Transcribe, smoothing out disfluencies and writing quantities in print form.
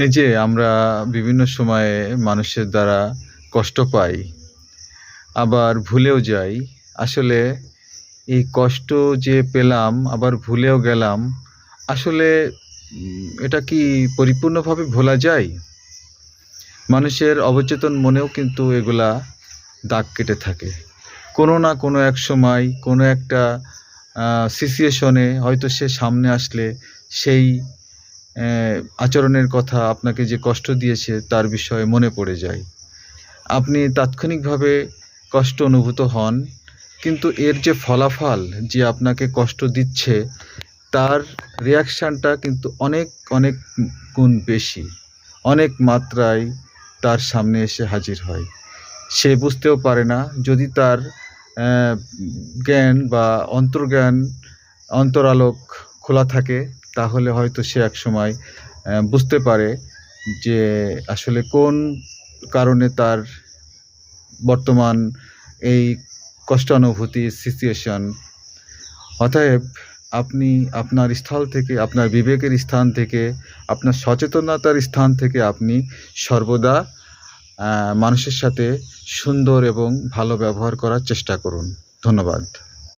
এই যে আমরা বিভিন্ন সময়ে মানুষের দ্বারা কষ্ট পাই, আবার ভুলেও যাই। আসলে এই কষ্ট যে পেলাম, আবার ভুলেও গেলাম, আসলে এটা কি পরিপূর্ণভাবে ভোলা যায়? মানুষের অবচেতন মনেও কিন্তু এগুলা দাগ কেটে থাকে। কোনো না কোনো এক সময়, কোনো একটা সিচুয়েশনে হয়তো সে সামনে আসলে সেই আচরণের কথা আপনাকে যে কষ্ট দিয়েছে তার বিষয়ে মনে পড়ে যায়। আপনি তাৎক্ষণিকভাবে কষ্ট অনুভূত হন, কিন্তু এর যে ফলাফল যে আপনাকে কষ্ট দিচ্ছে, তার রিঅ্যাকশানটা কিন্তু অনেক, অনেক গুণ বেশি। অনেক মাত্রায় তার সামনে এসে হাজির হয়। সে বুঝতেও পারে না, যদি তার অ্যা জ্ঞান বা অন্তর্জ্ঞান, অন্তরালোক খোলা থাকে, তাহলে হয়তো সে একসময় বুঝতে পারে যে আসলে কোন কারণে তার বর্তমান এই কষ্টানুভূতির সিচুয়েশন। অতএব আপনি আপনার স্থল থেকে, আপনার বিবেকের স্থান থেকে, আপনার সচেতনতার স্থান থেকে আপনি সর্বদা মানুষের সাথে সুন্দর এবং ভালো ব্যবহার করার চেষ্টা করুন। ধন্যবাদ।